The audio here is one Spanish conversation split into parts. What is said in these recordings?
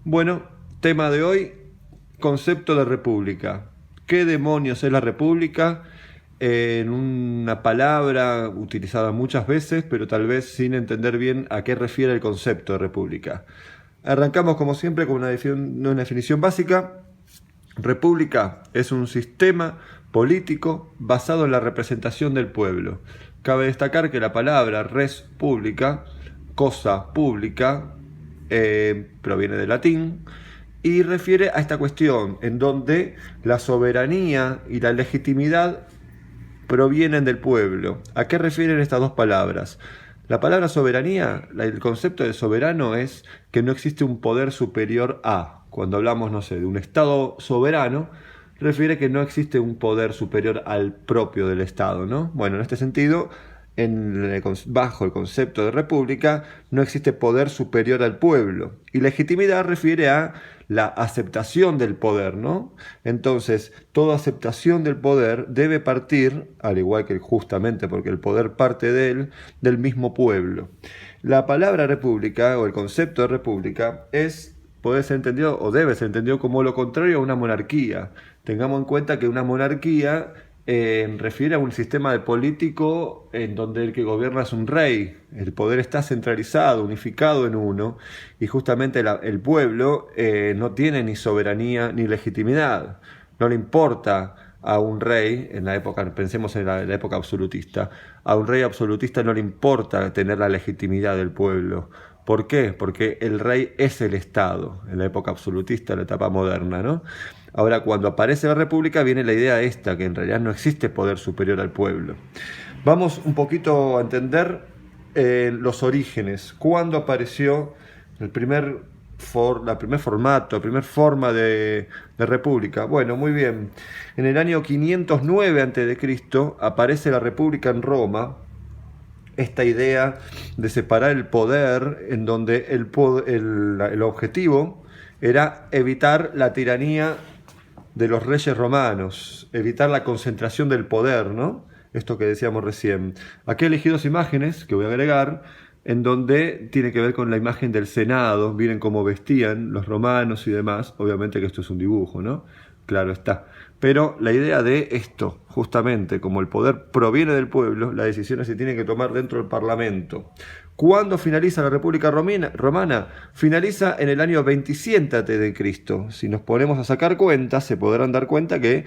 Bueno, tema de hoy, concepto de república. ¿Qué demonios es la república? En una palabra utilizada muchas veces, pero tal vez sin entender bien a qué refiere el concepto de república. Arrancamos como siempre con una definición básica. República es un sistema político basado en la representación del pueblo. Cabe destacar que la palabra res pública, cosa pública, proviene del latín y refiere a esta cuestión en donde la soberanía y la legitimidad provienen del pueblo. ¿A qué refieren estas dos palabras? La palabra soberanía, el concepto de soberano es que no existe un poder superior a. Cuando hablamos, no sé, de un Estado soberano, refiere que no existe un poder superior al propio del Estado, ¿no? Bueno, en este sentido, bajo el concepto de república, no existe poder superior al pueblo. Y legitimidad refiere a la aceptación del poder, ¿no? Entonces, toda aceptación del poder debe partir, al igual que justamente porque el poder parte de él, del mismo pueblo. La palabra república o el concepto de república puede ser entendido o debe ser entendido como lo contrario a una monarquía. Tengamos en cuenta que una monarquía refiere a un sistema de político en donde el que gobierna es un rey, el poder está centralizado, unificado en uno, y justamente el pueblo no tiene ni soberanía ni legitimidad, no le importa a un rey, en la época, pensemos en la época absolutista, a un rey absolutista no le importa tener la legitimidad del pueblo. ¿Por qué? Porque el rey es el Estado, en la época absolutista, en la etapa moderna, ¿no? Ahora, cuando aparece la República, viene la idea esta, que en realidad no existe poder superior al pueblo. Vamos un poquito a entender los orígenes. ¿Cuándo apareció el primer formato, la primera forma de república? Bueno, muy bien. En el año 509 a.C. aparece la república en Roma. Esta idea de separar el poder, en donde el objetivo era evitar la tiranía de los reyes romanos, evitar la concentración del poder, ¿no? Esto que decíamos recién. Aquí elegí dos imágenes que voy a agregar, en donde tiene que ver con la imagen del Senado, miren cómo vestían los romanos y demás, obviamente que esto es un dibujo, ¿no? Claro está. Pero la idea de esto, justamente, como el poder proviene del pueblo, las decisiones se tienen que tomar dentro del Parlamento. ¿Cuándo finaliza la República Romana? Finaliza en el año 27 a.C. Si nos ponemos a sacar cuentas, se podrán dar cuenta que,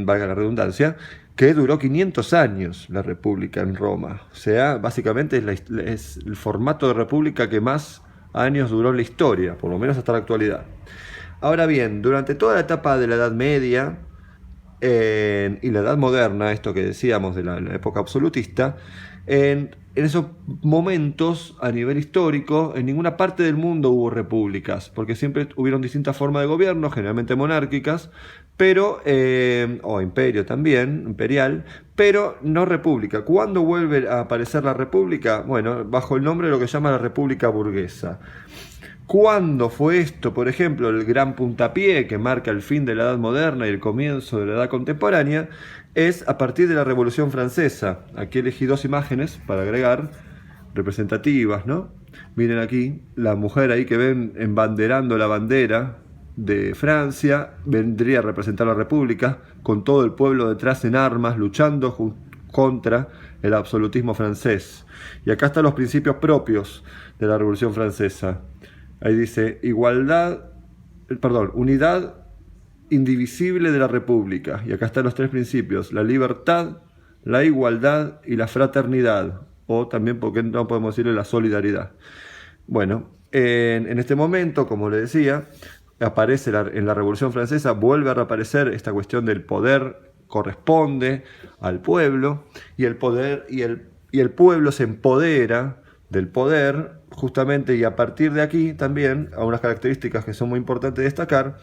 valga la redundancia, que duró 500 años la República en Roma. O sea, básicamente es el formato de república que más años duró en la historia, por lo menos hasta la actualidad. Ahora bien, durante toda la etapa de la Edad Media y la Edad Moderna, esto que decíamos de la época absolutista, en esos momentos, a nivel histórico, en ninguna parte del mundo hubo repúblicas, porque siempre hubieron distintas formas de gobierno, generalmente monárquicas, pero, o imperio también, imperial, pero no república. ¿Cuándo vuelve a aparecer la república? Bueno, bajo el nombre de lo que se llama la república burguesa. ¿Cuándo fue esto? Por ejemplo, el gran puntapié que marca el fin de la Edad Moderna y el comienzo de la Edad Contemporánea es a partir de la Revolución Francesa. Aquí elegí dos imágenes para agregar, representativas, ¿no? Miren aquí, la mujer ahí que ven embanderando la bandera de Francia, vendría a representar la República, con todo el pueblo detrás en armas, luchando contra el absolutismo francés. Y acá están los principios propios de la Revolución Francesa. Ahí dice, unidad indivisible de la República. Y acá están los tres principios, la libertad, la igualdad y la fraternidad. O también, porque no podemos decirle la solidaridad. Bueno, en este momento, como le decía, aparece en la Revolución Francesa, vuelve a reaparecer esta cuestión del poder corresponde al pueblo, y el pueblo se empodera del poder, justamente, y a partir de aquí también, a unas características que son muy importantes de destacar,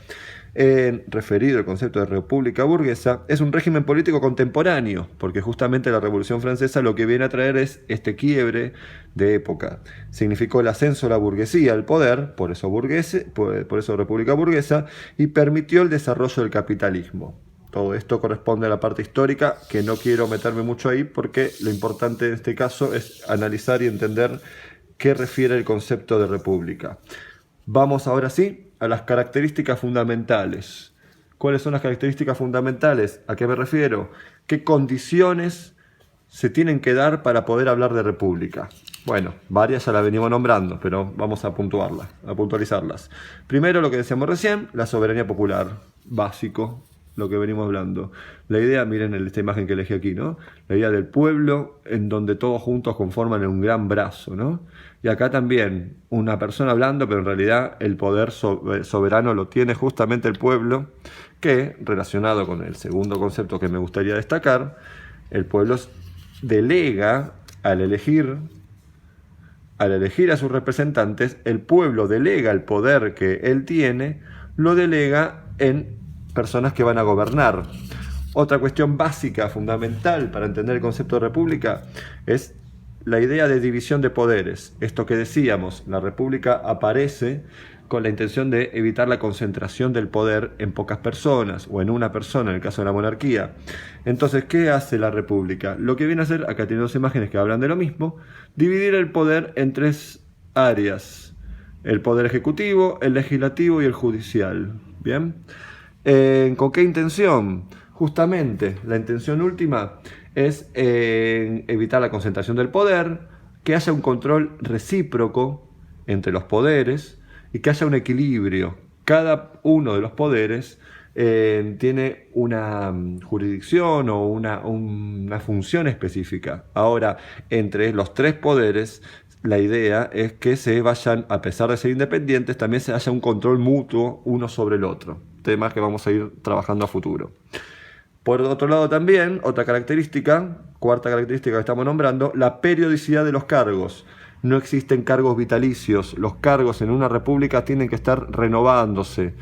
referido al concepto de república burguesa, es un régimen político contemporáneo, porque justamente la Revolución Francesa lo que viene a traer es este quiebre de época. Significó el ascenso de la burguesía al poder, por eso república burguesa, y permitió el desarrollo del capitalismo. Todo esto corresponde a la parte histórica, que no quiero meterme mucho ahí, porque lo importante en este caso es analizar y entender qué refiere el concepto de república. Vamos ahora sí a las características fundamentales. ¿Cuáles son las características fundamentales? ¿A qué me refiero? ¿Qué condiciones se tienen que dar para poder hablar de república? Bueno, varias ya las venimos nombrando, pero vamos a puntualizarlas. Primero, lo que decíamos recién, la soberanía popular, básico, lo que venimos hablando. La idea, miren esta imagen que elegí aquí, ¿no? La idea del pueblo en donde todos juntos conforman un gran brazo, ¿no? Y acá también una persona hablando, pero en realidad el poder soberano lo tiene justamente el pueblo, que, relacionado con el segundo concepto que me gustaría destacar, el pueblo delega al elegir a sus representantes, el pueblo delega el poder que él tiene, lo delega en personas que van a gobernar. Otra cuestión básica, fundamental para entender el concepto de república es la idea de división de poderes. Esto que decíamos, la república aparece con la intención de evitar la concentración del poder en pocas personas o en una persona, en el caso de la monarquía. Entonces, ¿qué hace la república? Lo que viene a hacer, acá tiene dos imágenes que hablan de lo mismo, dividir el poder en tres áreas: el poder ejecutivo, el legislativo y el judicial. ¿Bien? ¿Con qué intención? Justamente, la intención última es evitar la concentración del poder, que haya un control recíproco entre los poderes y que haya un equilibrio. Cada uno de los poderes tiene una jurisdicción o una función específica. Ahora, entre los tres poderes, la idea es que se vayan, a pesar de ser independientes, también se haya un control mutuo uno sobre el otro. Temas que vamos a ir trabajando a futuro. Por otro lado también, otra característica, cuarta característica que estamos nombrando, la periodicidad de los cargos. No existen cargos vitalicios. Los cargos en una república tienen que estar renovándose.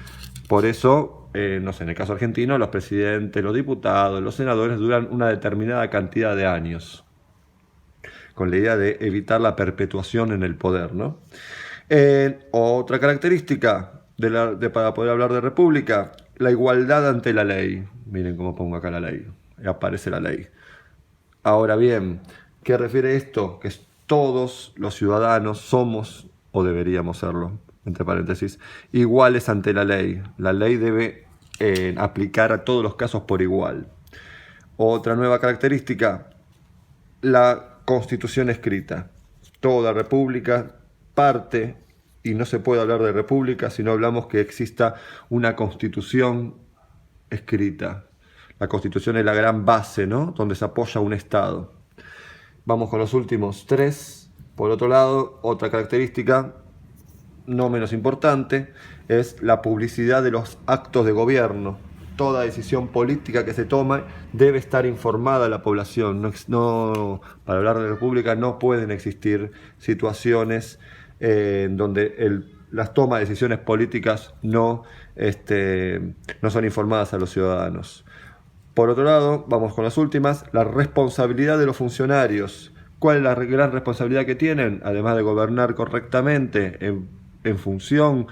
Por eso, no sé, en el caso argentino, los presidentes, los diputados, los senadores duran una determinada cantidad de años, con la idea de evitar la perpetuación en el poder, ¿no? Otra característica para poder hablar de república, la igualdad ante la ley. Miren cómo pongo acá la ley. Aparece la ley. Ahora bien, ¿qué refiere esto? Que todos los ciudadanos somos, o deberíamos serlo, entre paréntesis, iguales ante la ley. La ley debe aplicar a todos los casos por igual. Otra nueva característica, la constitución escrita. Toda república parte, y no se puede hablar de república si no hablamos que exista una constitución escrita. La constitución es la gran base, ¿no?, donde se apoya un Estado. Vamos con los últimos tres. Por otro lado, otra característica, no menos importante, es la publicidad de los actos de gobierno. Toda decisión política que se toma debe estar informada a la población. Para hablar de república no pueden existir situaciones donde las tomas de decisiones políticas no son informadas a los ciudadanos. Por otro lado, vamos con las últimas, la responsabilidad de los funcionarios. ¿Cuál es la gran responsabilidad que tienen? Además de gobernar correctamente en función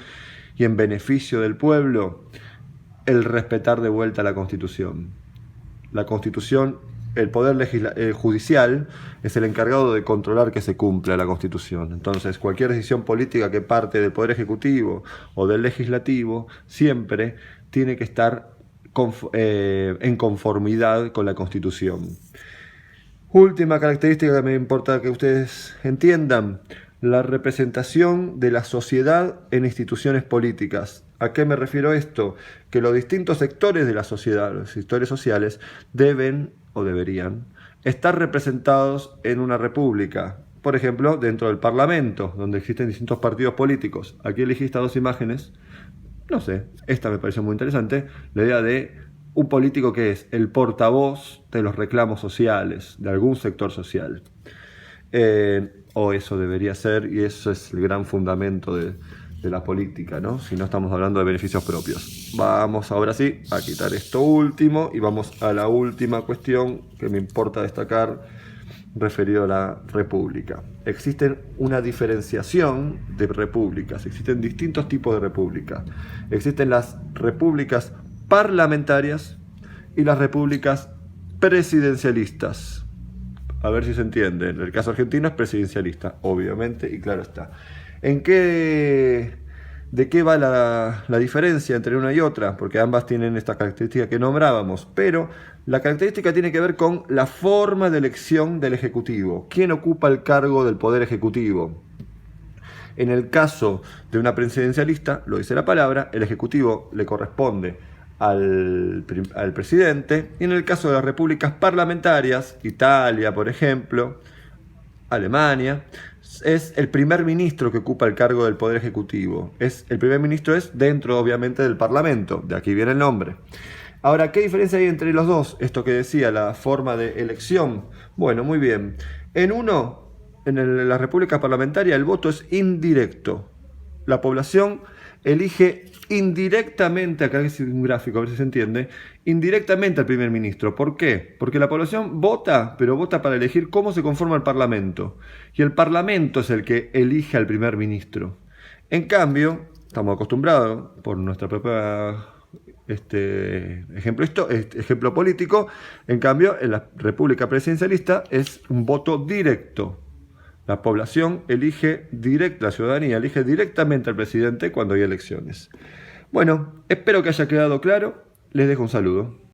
y en beneficio del pueblo, el respetar de vuelta la Constitución. La Constitución, el poder judicial es el encargado de controlar que se cumpla la Constitución. Entonces, cualquier decisión política que parte del Poder Ejecutivo o del Legislativo siempre tiene que estar en conformidad con la Constitución. Última característica que me importa que ustedes entiendan, la representación de la sociedad en instituciones políticas. ¿A qué me refiero esto? Que los distintos sectores de la sociedad, los sectores sociales, deben o deberían estar representados en una república. Por ejemplo, dentro del Parlamento, donde existen distintos partidos políticos. Aquí elegí estas dos imágenes. No sé, esta me pareció muy interesante, la idea de un político que es el portavoz de los reclamos sociales, de algún sector social. O eso debería ser, y eso es el gran fundamento de la política, ¿no? Si no estamos hablando de beneficios propios. Vamos ahora sí a quitar esto último y vamos a la última cuestión que me importa destacar referido a la república. Existen una diferenciación de repúblicas, existen distintos tipos de repúblicas. Existen las repúblicas parlamentarias y las repúblicas presidencialistas. A ver si se entiende. En el caso argentino es presidencialista, obviamente, y claro está. ¿En qué de qué va la diferencia entre una y otra, porque ambas tienen esta característica que nombrábamos, pero la característica tiene que ver con la forma de elección del Ejecutivo. ¿Quién ocupa el cargo del Poder Ejecutivo? En el caso de una presidencialista, lo dice la palabra, el Ejecutivo le corresponde al presidente, y en el caso de las repúblicas parlamentarias, Italia, por ejemplo, Alemania, es el primer ministro que ocupa el cargo del Poder Ejecutivo. El primer ministro es dentro, obviamente, del Parlamento, de aquí viene el nombre. Ahora, ¿qué diferencia hay entre los dos? Esto que decía, la forma de elección. Bueno, muy bien. En la República Parlamentaria el voto es indirecto. La población elige indirectamente, acá es un gráfico, a ver si se entiende, indirectamente al primer ministro. ¿Por qué? Porque la población vota, pero vota para elegir cómo se conforma el Parlamento. Y el Parlamento es el que elige al primer ministro. En cambio, estamos acostumbrados, por nuestra propia ejemplo político, en cambio, en la República Presidencialista es un voto directo. La población la ciudadanía elige directamente al presidente cuando hay elecciones. Bueno, espero que haya quedado claro. Les dejo un saludo.